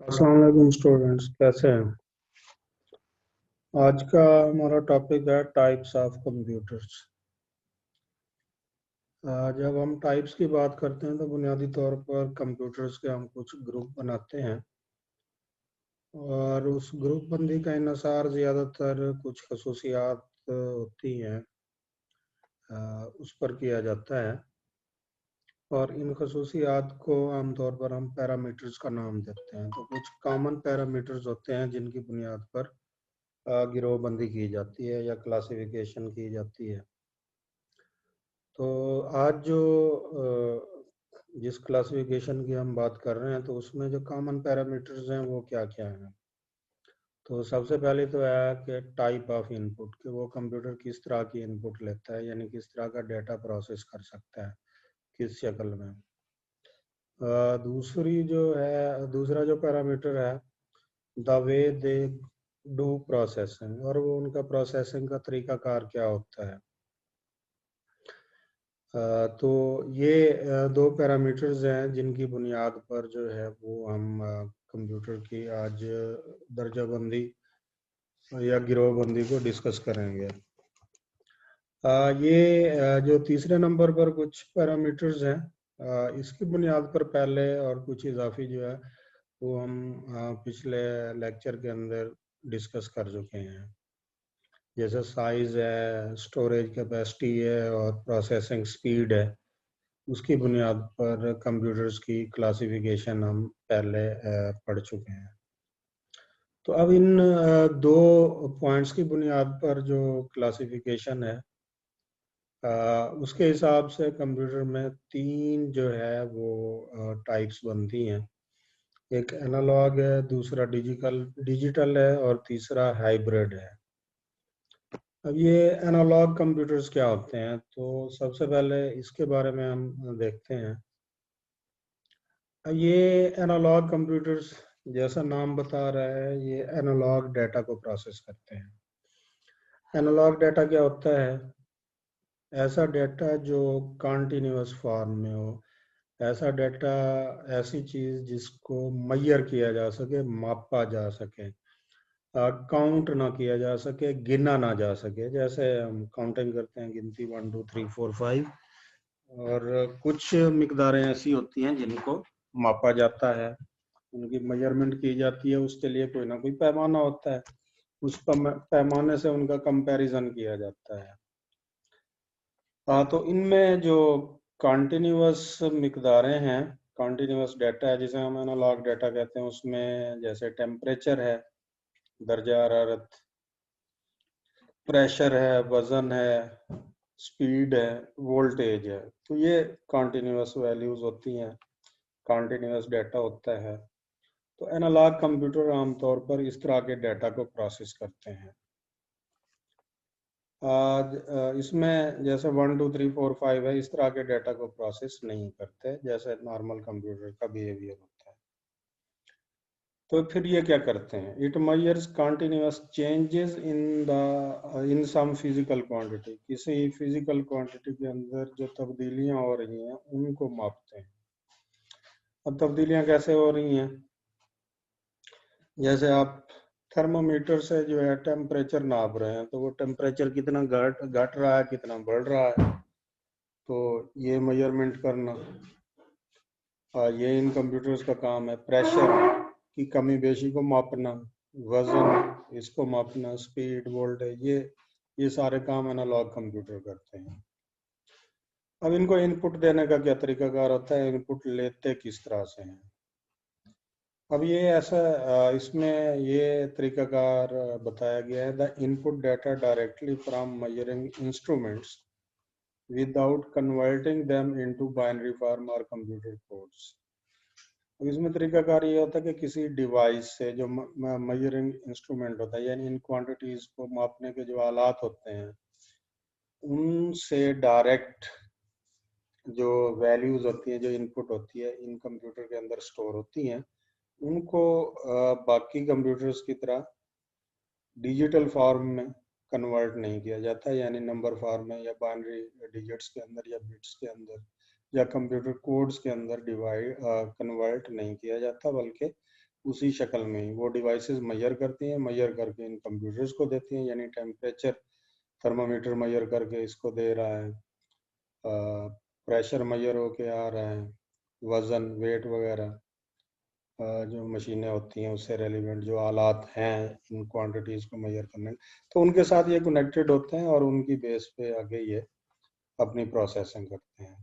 अस्सलाम वालेकुम स्टूडेंट्स, कैसे हैं? आज का हमारा टॉपिक है टाइप्स ऑफ कंप्यूटर्स। जब हम टाइप्स की बात करते हैं तो बुनियादी तौर पर कंप्यूटर्स के हम कुछ ग्रुप बनाते हैं और उस ग्रुप बंदी का इन्हिसार ज़्यादातर कुछ खसूसियात होती हैं उस पर किया जाता है और इन खसूसियात को आमतौर पर हम पैरामीटर्स का नाम देते हैं। तो कुछ कॉमन पैरामीटर्स होते हैं जिनकी बुनियाद पर गिरोहबंदी की जाती है या क्लासिफिकेशन की जाती है। तो आज जो जिस क्लासिफिकेशन की हम बात कर रहे हैं तो उसमें जो कॉमन पैरामीटर्स हैं वो क्या क्या हैं। तो सबसे पहले तो है कि टाइप ऑफ इनपुट, कि वो कंप्यूटर किस तरह की इनपुट लेता है, यानी किस तरह का डेटा प्रोसेस कर सकता है, किस शक्ल में। दूसरा जो पैरामीटर है the way they do processing, और वो उनका प्रोसेसिंग का तरीकाकार क्या होता है। तो ये दो पैरामीटर्स हैं जिनकी बुनियाद पर जो है वो हम कंप्यूटर की आज दर्जाबंदी या गिरोहबंदी को डिस्कस करेंगे। ये जो तीसरे नंबर पर कुछ पैरामीटर्स हैं, इसकी बुनियाद पर पहले और कुछ इजाफी जो है वो हम पिछले लेक्चर के अंदर डिस्कस कर चुके हैं, जैसे साइज है, स्टोरेज कैपेसिटी है और प्रोसेसिंग स्पीड है। उसकी बुनियाद पर कंप्यूटर्स की क्लासिफिकेशन हम पहले पढ़ चुके हैं। तो अब इन दो पॉइंट्स की बुनियाद पर जो क्लासिफिकेशन है उसके हिसाब से कंप्यूटर में तीन जो है वो टाइप्स बनती हैं। एक एनालॉग है, दूसरा डिजिटल है और तीसरा हाइब्रिड है। अब ये एनालॉग कंप्यूटर्स क्या होते हैं, तो सबसे पहले इसके बारे में हम देखते हैं। ये एनालॉग कंप्यूटर्स, जैसा नाम बता रहा है, ये एनालॉग डाटा को प्रोसेस करते हैं। एनालॉग डाटा क्या होता है? ऐसा डाटा जो कॉन्टिन्यूअस फॉर्म में हो, ऐसा डाटा, ऐसी चीज जिसको मेजर किया जा सके, मापा जा सके, काउंट ना किया जा सके, गिना ना जा सके। जैसे हम काउंटिंग करते हैं, गिनती 1 2 3 4 5, और कुछ मिकदारें ऐसी होती हैं जिनको मापा जाता है, उनकी मेजरमेंट की जाती है, उसके लिए कोई ना कोई पैमाना होता है, उस पैमाने से उनका कंपैरिजन किया जाता है। तो इनमें जो कॉन्टिन्यूअस मिकदारें हैं, कॉन्टिन्यूअस डाटा है जिसे हम एनालॉग डाटा कहते हैं, उसमें जैसे टेम्परेचर है, दर्जा हरारत, प्रेशर है, वजन है, स्पीड है, वोल्टेज है, तो ये कॉन्टिन्यूअस वैल्यूज होती हैं, कॉन्टिन्यूअस डाटा होता है। तो एनालॉग कंप्यूटर आमतौर पर इस तरह के डाटा को प्रोसेस करते हैं। आज इसमें जैसे 1 2 3 4 5 है, इस तरह के डाटा को प्रोसेस नहीं करते जैसे नॉर्मल कंप्यूटर का बिहेवियर होता है। तो फिर ये क्या करते हैं? It measures continuous changes in some physical quantity, किसी फिजिकल क्वांटिटी के अंदर जो तब्दीलियां हो रही हैं उनको मापते हैं। अब तब्दीलियां कैसे हो रही हैं? जैसे आप थर्मोमीटर से जो है टेम्परेचर नाप रहे हैं, तो वो टेम्परेचर कितना घट रहा है, कितना बढ़ रहा है, तो ये मेजरमेंट करना ये इन कंप्यूटर्स का काम है। प्रेशर की कमी बेशी को मापना, वजन इसको मापना, स्पीड, वोल्टेज, ये सारे काम एनालॉग कंप्यूटर करते हैं। अब इनको इनपुट देने का क्या तरीकाकार होता है, इनपुट लेते किस तरह से हैं? अब ये ऐसा इसमें ये तरीकाकार बताया गया है, the input data directly from measuring instruments without converting them into binary form or computer codes। अब इसमें तरीकाकार ये होता है कि किसी डिवाइस से, जो मेजरिंग इंस्ट्रूमेंट होता है, यानी इन क्वांटिटीज को मापने के जो आलात होते हैं, उनसे डायरेक्ट जो वैल्यूज होती हैं, जो इनपुट होती है, इन कंप्यूटर के अंदर स्टोर होती हैं, उनको बाकी कंप्यूटर्स की तरह डिजिटल फॉर्म में कन्वर्ट नहीं किया जाता, यानी नंबर फॉर्म में या बाइनरी डिजिट्स के अंदर या बिट्स के अंदर या कंप्यूटर कोड्स के अंदर कन्वर्ट नहीं किया जाता, बल्कि उसी शक्ल में वो डिवाइसेस मेजर करती हैं, मेजर करके इन कंप्यूटर्स को देती हैं, यानी टेम्परेचर थर्मामीटर मेजर करके इसको दे रहा है, प्रेशर मेजर होके आ रहा है, वज़न वेट वगैरह जो मशीनें होती हैं उससे रेलिवेंट जो आलात हैं इन क्वांटिटीज़ को मेजर करने, तो उनके साथ ये कनेक्टेड होते हैं और उनकी बेस पे आगे ये अपनी प्रोसेसिंग करते हैं।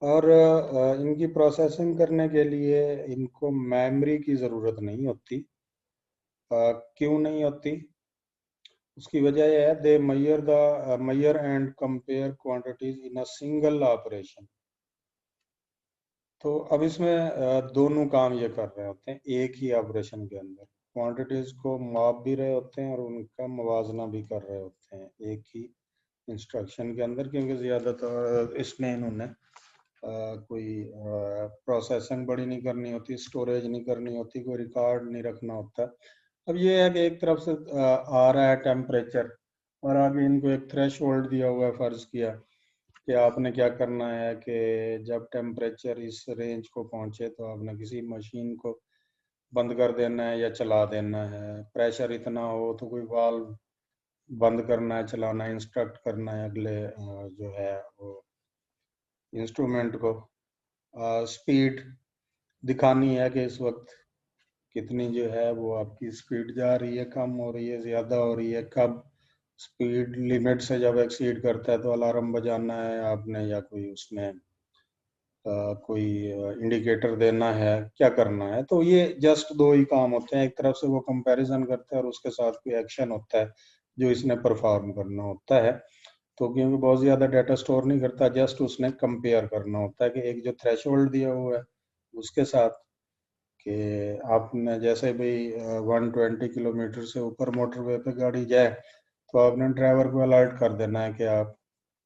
और इनकी प्रोसेसिंग करने के लिए इनको मेमोरी की ज़रूरत नहीं होती। क्यों नहीं होती? उसकी वजह यह है, the major and compare quantities in a single operation. तो अब इसमें दोनों काम ये कर रहे होते हैं एक ही ऑपरेशन के अंदर, क्वांटिटीज को माप भी रहे होते हैं और उनका मुवाजना भी कर रहे होते हैं एक ही इंस्ट्रक्शन के अंदर, क्योंकि ज़्यादातर इसमें इन्होंने कोई प्रोसेसिंग बड़ी नहीं करनी होती, स्टोरेज नहीं करनी होती, कोई रिकॉर्ड नहीं रखना होता। अब ये है कि एक तरफ से आ रहा है टेम्परेचर और आगे इनको एक थ्रेश होल्ड दिया हुआ है, फ़र्ज़ किया कि आपने क्या करना है कि जब टेम्परेचर इस रेंज को पहुंचे तो आपने किसी मशीन को बंद कर देना है या चला देना है, प्रेशर इतना हो तो कोई वाल्व बंद करना है, चलाना है, इंस्ट्रक्ट करना है अगले जो है वो इंस्ट्रूमेंट को, स्पीड दिखानी है कि इस वक्त कितनी जो है वो आपकी स्पीड जा रही है, कम हो रही है, ज़्यादा हो रही है, कब स्पीड लिमिट से जब एक्सीड करता है तो अलार्म बजाना है आपने, या कोई उसमें कोई इंडिकेटर देना है, क्या करना है। तो ये जस्ट दो ही काम होते हैं, एक तरफ से वो कंपैरिजन करता है और उसके साथ कोई एक्शन होता है जो इसने परफॉर्म करना होता है। तो क्योंकि बहुत ज़्यादा डाटा स्टोर नहीं करता, जस्ट उसने कंपेयर करना होता है कि एक जो थ्रेशोल्ड दिया हुआ है उसके साथ, कि आपने जैसे भाई 120 किलोमीटर से ऊपर मोटरवे पे गाड़ी जाए तो आपने ड्राइवर को अलर्ट कर देना है कि आप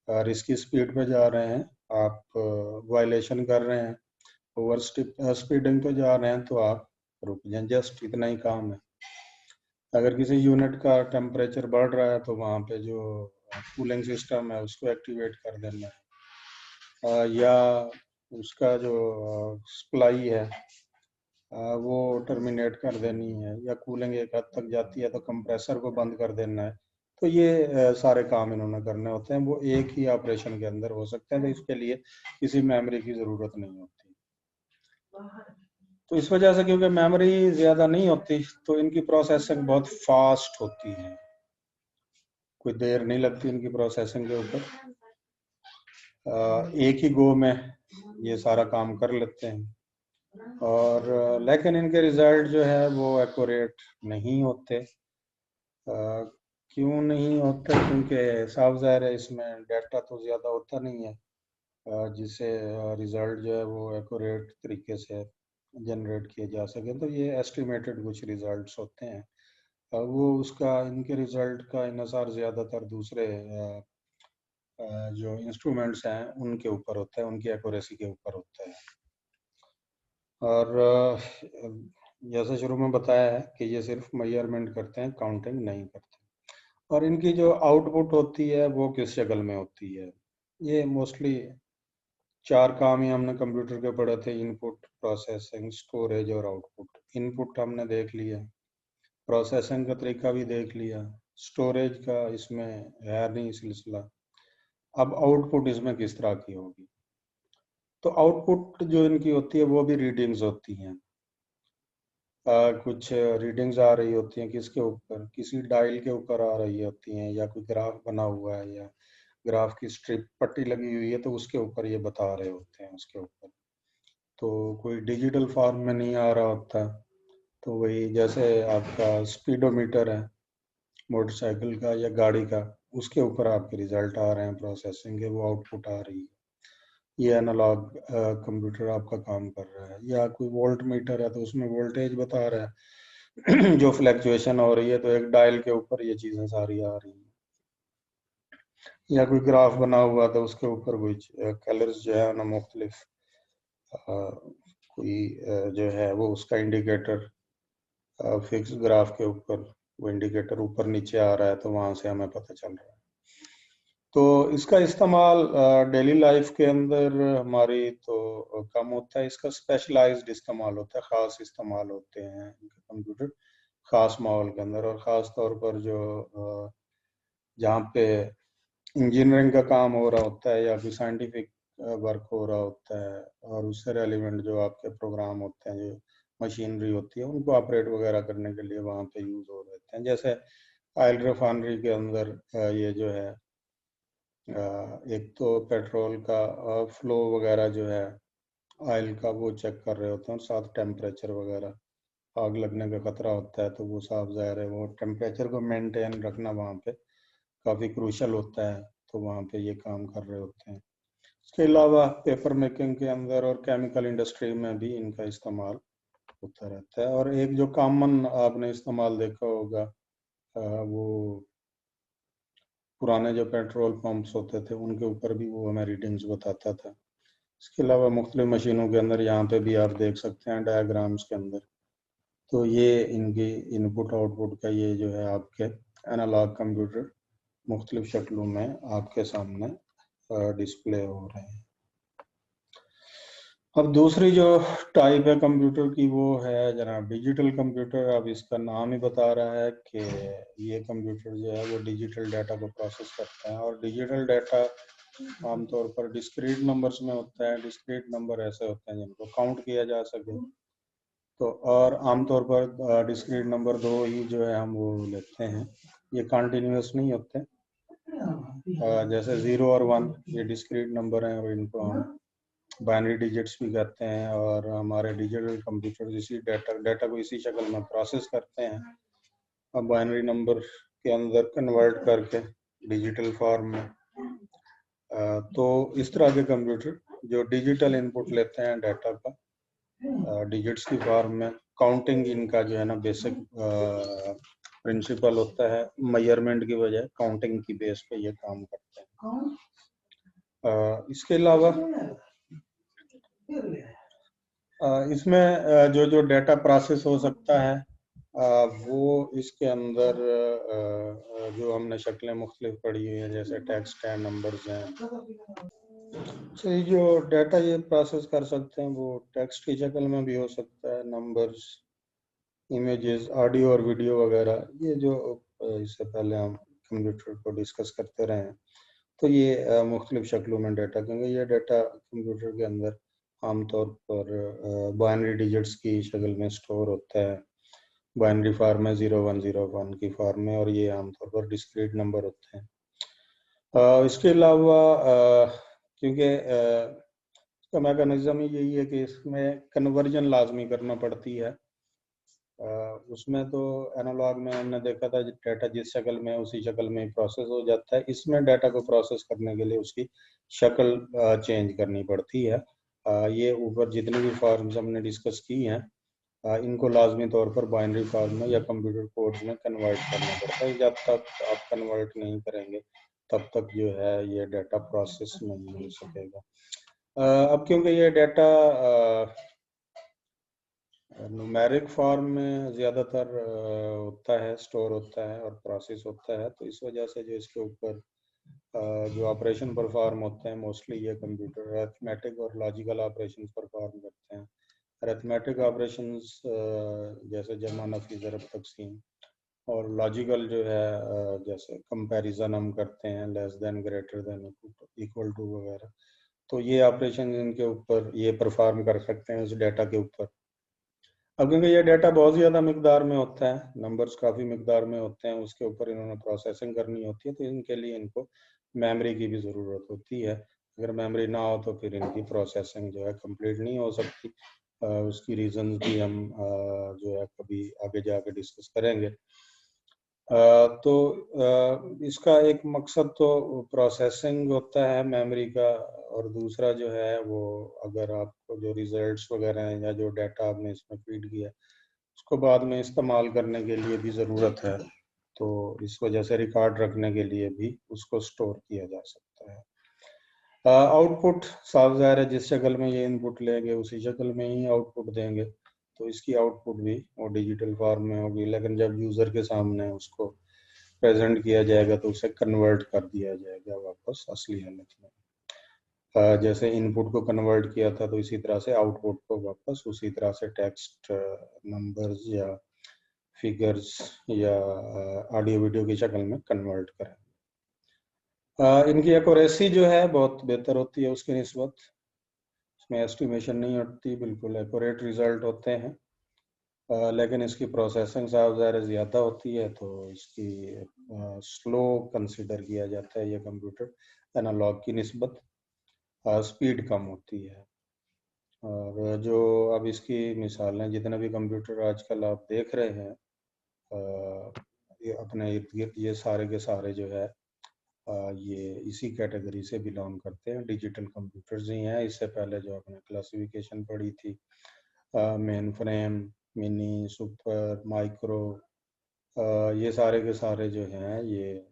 रिस्की स्पीड पे जा रहे हैं, आप वायलेशन कर रहे हैं, ओवर स्पीडिंग पे जा रहे हैं, तो आप रुक जाएं। जस्ट इतना ही काम है। अगर किसी यूनिट का टेम्परेचर बढ़ रहा है तो वहाँ पे जो कूलिंग सिस्टम है उसको एक्टिवेट कर देना है, या उसका जो सप्लाई है वो टर्मिनेट कर देनी है, या कूलिंग एक हद तक जाती है तो कंप्रेसर को बंद कर देना है। तो ये सारे काम इन्होंने करने होते हैं, वो एक ही ऑपरेशन के अंदर हो सकते हैं, तो इसके लिए किसी मेमोरी की ज़रूरत नहीं होती। तो इस वजह से क्योंकि मेमोरी ज़्यादा नहीं होती तो इनकी प्रोसेसिंग बहुत फास्ट होती है, कोई देर नहीं लगती इनकी प्रोसेसिंग के ऊपर, एक ही गो में ये सारा काम कर लेते हैं। और लेकिन इनके रिजल्ट जो है वो एक्यूरेट नहीं होते। क्यों नहीं होते? क्योंकि साफ ज़ाहिर है इसमें डाटा तो ज़्यादा होता नहीं है जिससे रिज़ल्ट जो है वो एक्यूरेट तरीके से जनरेट किए जा सके। तो ये एस्टिमेटेड कुछ रिज़ल्ट्स होते हैं, वो उसका इनके रिज़ल्ट का इन्हिसार ज़्यादातर दूसरे जो इंस्ट्रूमेंट्स हैं उनके ऊपर होता है, उनकी एक्यूरेसी के ऊपर होता है। और जैसे शुरू में बताया है कि ये सिर्फ मेजरमेंट करते हैं, काउंटिंग नहीं करते। और इनकी जो आउटपुट होती है वो किस शक्ल में होती है? ये मोस्टली चार काम ही हमने कंप्यूटर के पढ़े थे, इनपुट, प्रोसेसिंग, स्टोरेज और आउटपुट। इनपुट हमने देख लिया, प्रोसेसिंग का तरीका भी देख लिया, स्टोरेज का इसमें है नहीं सिलसिला। अब आउटपुट इसमें किस तरह की होगी? तो आउटपुट जो इनकी होती है वो भी रीडिंग्स होती हैं। कुछ रीडिंग्स आ रही होती हैं किसके ऊपर? किसी डायल के ऊपर आ रही होती हैं, या कोई ग्राफ बना हुआ है या ग्राफ की स्ट्रिप पट्टी लगी हुई है तो उसके ऊपर ये बता रहे होते हैं उसके ऊपर। तो कोई डिजिटल फॉर्म में नहीं आ रहा होता, तो वही जैसे आपका स्पीडोमीटर है मोटरसाइकिल का या गाड़ी का, उसके ऊपर आपके रिजल्ट आ रहे हैं प्रोसेसिंग के, वो आउटपुट आ रही है। ये एनालॉग कंप्यूटर आपका काम कर रहा है। या कोई वोल्ट मीटर है तो उसमें वोल्टेज बता रहा है जो फ्लैक्चुएशन हो रही है, तो एक डायल के ऊपर ये चीज़ें सारी आ रही हैं। या कोई ग्राफ बना हुआ तो उसके ऊपर कुछ कलर्स जो है ना मुख्तलिफ कोई जो है वो उसका इंडिकेटर फिक्स ग्राफ के ऊपर वो इंडिकेटर ऊपर नीचे आ रहा है तो वहां से हमें पता चल रहा है। तो इसका इस्तेमाल डेली लाइफ के अंदर हमारी तो कम होता है, इसका स्पेशलाइज्ड इस्तेमाल होता है, ख़ास इस्तेमाल होते हैं कंप्यूटर ख़ास माहौल के अंदर, और ख़ास तौर पर जो जहाँ पे इंजीनियरिंग का काम हो रहा होता है या फिर साइंटिफिक वर्क हो रहा होता है, और उससे रेलिवेंट जो आपके प्रोग्राम होते हैं, जो मशीनरी होती है, उनको ऑपरेट वगैरह करने के लिए वहाँ पे यूज़ हो रहते हैं। जैसे ऑयल रिफाइनरी के अंदर ये जो है एक तो पेट्रोल का फ्लो वगैरह जो है ऑयल का वो चेक कर रहे होते हैं, और साथ टेम्परेचर वगैरह आग लगने का खतरा होता है, तो वो साफ ज़ाहिर है वो टेम्परेचर को मेंटेन रखना वहाँ पे काफ़ी क्रूशल होता है, तो वहाँ पे ये काम कर रहे होते हैं। इसके अलावा पेपर मेकिंग के अंदर और केमिकल इंडस्ट्री में भी इनका इस्तेमाल होता रहता है। और एक जो कॉमन आपने इस्तेमाल देखा होगा वो पुराने जो पेट्रोल पंप्स होते थे उनके ऊपर भी वो हमें रीडिंग्स बताता था। इसके अलावा मुख्तलिफ मशीनों के अंदर यहाँ पे भी आप देख सकते हैं डायग्राम्स के अंदर, तो ये इनकी इनपुट आउटपुट का ये जो है आपके एनालॉग कंप्यूटर मुख्तलिफ शक्लों में आपके सामने डिस्प्ले हो रहे हैं। अब दूसरी जो टाइप है कंप्यूटर की वो है जनाब डिजिटल कंप्यूटर। अब इसका नाम ही बता रहा है कि ये कंप्यूटर जो है वो डिजिटल डाटा को प्रोसेस करता है, और डिजिटल डाटा आमतौर पर डिस्क्रीट नंबर्स में होता है। डिस्क्रीट नंबर ऐसे होते हैं जिनको काउंट किया जा सके, तो और आमतौर पर डिस्क्रीट नंबर दो ही जो है हम वो लेते हैं, ये कंटिन्यूस नहीं होते। जैसे 0 और 1 ये डिस्क्रीट नंबर हैं और इनको हम बाइनरी डिजिट्स भी कहते हैं, और हमारे डिजिटल कंप्यूटर इसी डाटा को इसी शक्ल में प्रोसेस करते हैं, अब बाइनरी नंबर के अंदर कन्वर्ट करके डिजिटल फॉर्म में। तो इस तरह के कंप्यूटर जो डिजिटल इनपुट लेते हैं डाटा का डिजिट्स की फॉर्म में, काउंटिंग इनका जो है ना बेसिक प्रिंसिपल होता है, मेजरमेंट की बजाय काउंटिंग की बेस पे ये काम करते हैं। इसके अलावा इसमें जो जो डाटा प्रोसेस हो सकता है वो इसके अंदर जो हमने शक्लें मुख्तलिफ पढ़ी हुई हैं, जैसे टेक्स्ट हैं, नंबर्स हैं। तो ये जो डाटा ये प्रोसेस कर सकते हैं वो टेक्स्ट की शक्ल में भी हो सकता है, नंबर्स, इमेजेस, ऑडियो और वीडियो वगैरह, ये जो इससे पहले हम कंप्यूटर को डिस्कस करते रहे हैं। तो ये मुख्तलिफ शक्लों में डाटा, क्योंकि ये डाटा कंप्यूटर के अंदर आमतौर पर बाइनरी डिजिट्स की शक्ल में स्टोर होता है, बाइनरी फॉर्म में 0101 की फॉर्म में, और ये आमतौर पर डिस्क्रीट नंबर होते हैं। इसके अलावा क्योंकि इसका मैकेनिज्म ही यही है कि इसमें कन्वर्जन लाजमी करना पड़ती है। उसमें तो एनालॉग में हमने देखा था डाटा जिस शक्ल में है उसी शक्ल में प्रोसेस हो जाता है, इसमें डाटा को प्रोसेस करने के लिए उसकी शक्ल चेंज करनी पड़ती है। ये ऊपर जितनी भी फॉर्म्स हमने डिस्कस की हैं इनको लाजमी तौर पर बाइनरी फॉर्म में या कंप्यूटर कोड्स में कन्वर्ट करना पड़ता है। जब तक आप कन्वर्ट नहीं करेंगे तब तक जो है ये डाटा प्रोसेस नहीं हो सकेगा। अब क्योंकि ये डाटा न्यूमेरिक फॉर्म में ज़्यादातर होता है, स्टोर होता है और प्रोसेस होता है, तो इस वजह से जो इसके ऊपर जो ऑपरेशन परफॉर्म होते हैं मोस्टली ये कंप्यूटर अरिथमेटिक और लॉजिकल ऑपरेशंस परफॉर्म करते हैं। अरिथमेटिक ऑपरेशंस जैसे जमा, नफी, ज़रब, तकसीम, और लॉजिकल जो है जैसे कंपैरिजन हम करते हैं, less than, greater than, equal to वगैरह, तो ये ऑपरेशन इनके ऊपर ये परफॉर्म कर सकते हैं उस डाटा के ऊपर। अब क्योंकि ये डाटा बहुत ज़्यादा मिकदार में होता है, नंबर्स काफ़ी मिकदार में होते हैं, उसके ऊपर इन्होंने प्रोसेसिंग करनी होती है, तो इनके लिए इनको मेमोरी की भी ज़रूरत होती है। अगर मेमोरी ना हो तो फिर इनकी प्रोसेसिंग जो है कंप्लीट नहीं हो सकती। उसकी रीजंस भी हम जो है कभी आगे जाके डिस्कस करेंगे। तो इसका एक मकसद तो प्रोसेसिंग होता है मेमोरी का, और दूसरा जो है वो अगर आपको जो रिजल्ट्स वगैरह हैं या जो डाटा आपने इसमें फीड किया उसको बाद में इस्तेमाल करने के लिए भी ज़रूरत है, तो इस वजह से रिकॉर्ड रखने के लिए भी उसको स्टोर किया जा सकता है। आउटपुट साफ ज़ाहिर है जिस शक्ल में ये इनपुट लेंगे उसी शक्ल में ही आउटपुट देंगे, तो इसकी आउटपुट भी वो डिजिटल फॉर्म में होगी, लेकिन जब यूज़र के सामने उसको प्रेजेंट किया जाएगा तो उसे कन्वर्ट कर दिया जाएगा वापस असली हालत में। जैसे इनपुट को कन्वर्ट किया था तो इसी तरह से आउटपुट को वापस उसी तरह से टेक्स्ट, नंबर्स या फिगर्स या ऑडियो वीडियो की शक्ल में कन्वर्ट करें। इनकी एक्यूरेसी जो है बहुत बेहतर होती है उसकी निस्बत, इसमें एस्टिमेशन नहीं होती, बिल्कुल एक्यूरेट रिजल्ट होते हैं। लेकिन इसकी प्रोसेसिंग ज़रा ज़्यादा होती है तो इसकी स्लो कंसिडर किया जाता है ये कंप्यूटर, एनालॉग की निस्बत स्पीड कम होती है। और जो अब इसकी मिसालें, जितने भी कंप्यूटर आजकल आप देख रहे हैं ये अपने इर्द गिर्द, ये सारे के सारे जो है ये इसी कैटेगरी से बिलोंग करते हैं, डिजिटल कंप्यूटर्स ही हैं। इससे पहले जो आपने क्लासिफिकेशन पढ़ी थी, main frame, mini, super, micro, ये सारे के सारे जो हैं ये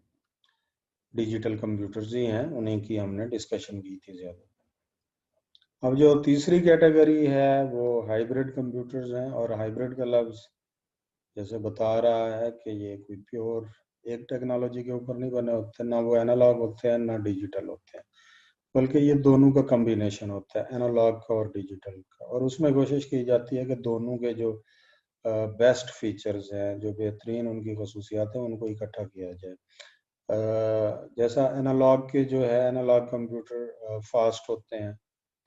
डिजिटल कंप्यूटर्स ही हैं, उन्हीं की हमने डिस्कशन की थी ज़्यादा। अब जो तीसरी कैटेगरी है वो हाइब्रिड कंप्यूटर्स हैं, और हाइब्रिड का लफ्ज़ जैसे बता रहा है कि ये कोई प्योर एक टेक्नोलॉजी के ऊपर नहीं बने होते, ना वो एनालॉग होते हैं ना डिजिटल होते हैं, बल्कि ये दोनों का कम्बिनेशन होता है, एनालॉग का और डिजिटल का। और उसमें कोशिश की जाती है कि दोनों के जो बेस्ट फीचर्स हैं, जो बेहतरीन उनकी खसूसियात हैं, उनको इकट्ठा किया जाए। जैसा एनालॉग के जो है, एनालॉग कंप्यूटर फास्ट होते हैं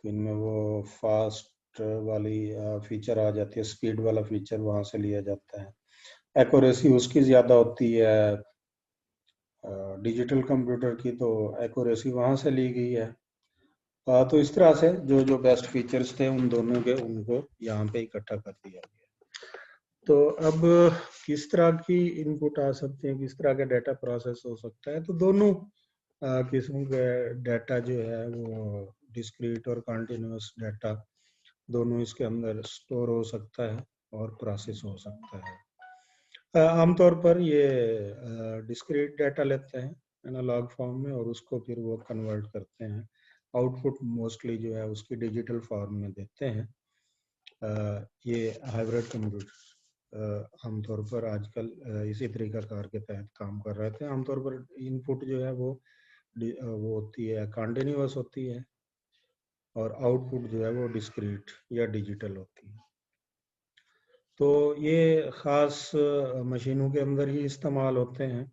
तो इनमें वो फास्ट वाली फीचर आ जाती है, स्पीड वाला फीचर वहाँ से लिया जाता है। एक्यूरेसी उसकी ज़्यादा होती है, डिजिटल कंप्यूटर की तो एक्यूरेसी वहाँ से ली गई है। तो इस तरह से जो जो बेस्ट फीचर्स थे उन दोनों के, उनको यहाँ पे इकट्ठा कर दिया गया। तो अब किस तरह की इनपुट आ सकते हैं, किस तरह का डाटा प्रोसेस हो सकता है, तो दोनों किस्म के डाटा जो है वो डिस्क्रीट और कंटिन्यूअस डाटा दोनों इसके अंदर स्टोर हो सकता है और प्रोसेस हो सकता है। आमतौर पर ये डिस्क्रीट डाटा लेते हैं एनालॉग फॉर्म में और उसको फिर वो कन्वर्ट करते हैं, आउटपुट मोस्टली जो है उसकी डिजिटल फॉर्म में देते हैं। ये हाइब्रिड कंप्यूटर आमतौर पर आजकल इसी तरीकाकार के तहत काम कर रहे थे। आमतौर पर इनपुट जो है वो होती है कंटिन्यूअस होती है और आउटपुट जो है वो डिस्क्रीट या डिजिटल होती है। तो ये ख़ास मशीनों के अंदर ही इस्तेमाल होते हैं,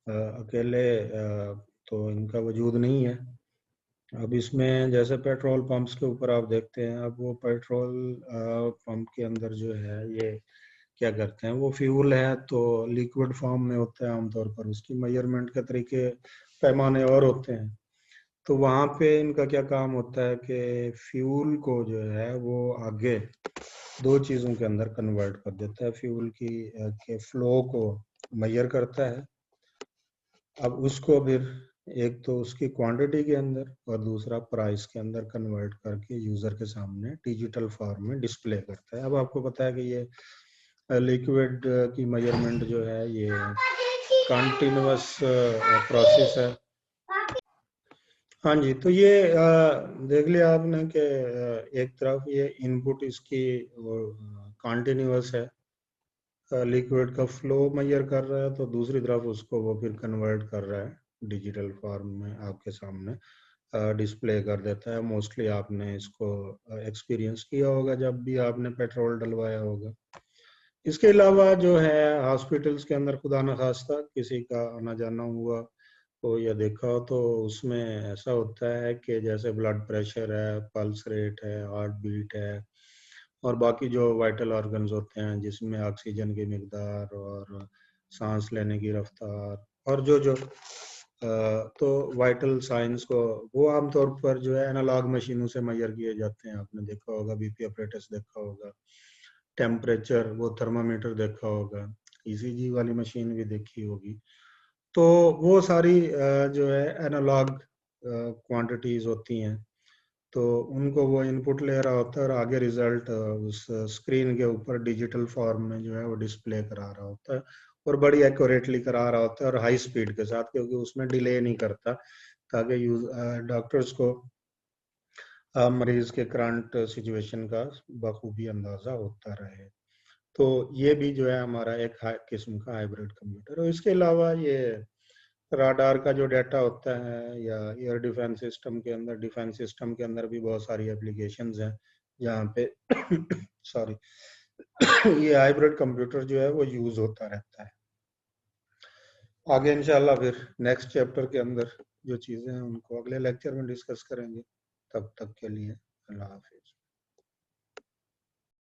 अकेले तो इनका वजूद नहीं है। अब इसमें जैसे पेट्रोल पंप्स के ऊपर आप देखते हैं, अब वो पेट्रोल पंप के अंदर जो है ये क्या करते हैं, वो फ्यूल है तो लिक्विड फॉर्म में होता है आमतौर पर, उसकी मेजरमेंट के तरीके पैमाने और होते हैं। तो वहाँ पे इनका क्या काम होता है कि फ्यूल को जो है वो आगे दो चीज़ों के अंदर कन्वर्ट कर देता है, फ्यूल की के फ्लो को मेजर करता है। अब उसको फिर एक तो उसकी क्वांटिटी के अंदर और दूसरा प्राइस के अंदर कन्वर्ट करके यूज़र के सामने डिजिटल फॉर्म में डिस्प्ले करता है। अब आपको पता है कि ये लिक्विड की मेजरमेंट जो है ये कंटिन्यूअस प्रोसेस है। हाँ जी, तो ये देख लिया आपने कि एक तरफ ये इनपुट इसकी कंटिन्यूअस है, लिक्विड का फ्लो मेजर कर रहा है, तो दूसरी तरफ उसको वो फिर कन्वर्ट कर रहा है डिजिटल फॉर्म में, आपके सामने डिस्प्ले कर देता है। मोस्टली आपने इसको एक्सपीरियंस किया होगा जब भी आपने पेट्रोल डलवाया होगा। इसके अलावा जो है हॉस्पिटल्स के अंदर खुदा न खास्ता किसी का आना जाना हुआ तो या देखा हो तो उसमें ऐसा होता है कि जैसे ब्लड प्रेशर है, पल्स रेट है, हार्ट बीट है और बाकी जो वाइटल ऑर्गन्स होते हैं जिसमें ऑक्सीजन की मिकदार और सांस लेने की रफ्तार और जो जो तो वाइटल साइंस को वो आमतौर पर जो है एनालॉग मशीनों से मेजर किए जाते हैं। आपने देखा होगा बीपी ऑपरेटर्स देखा होगा, टेम्परेचर वो थर्मामीटर देखा होगा, ईसीजी वाली मशीन भी देखी होगी। तो वो सारी जो है एनालॉग क्वांटिटीज होती हैं, तो उनको वो इनपुट ले रहा होता है और आगे रिजल्ट उस स्क्रीन के ऊपर डिजिटल फॉर्म में जो है वो डिस्प्ले करा रहा होता है और बड़ी एक्यूरेटली करा रहा होता है और हाई स्पीड के साथ, क्योंकि उसमें डिले नहीं करता, ताकि डॉक्टर्स को मरीज के करंट सिचुएशन का बखूबी अंदाजा होता रहे। तो ये भी जो है हमारा एक किस्म का हाइब्रिड कंप्यूटर। और इसके अलावा ये राडार का जो डाटा होता है, या एयर डिफेंस सिस्टम के अंदर, डिफेंस सिस्टम के अंदर भी बहुत सारी एप्लीकेशंस हैं जहाँ पे सॉरी ये हाइब्रिड कंप्यूटर जो है वो यूज होता रहता है। आगे इंशाल्लाह फिर नेक्स्ट चैप्टर के अंदर जो चीजें हैं उनको अगले लेक्चर में डिस्कस करेंगे। तब तक के लिए अल्लाह हाफिज।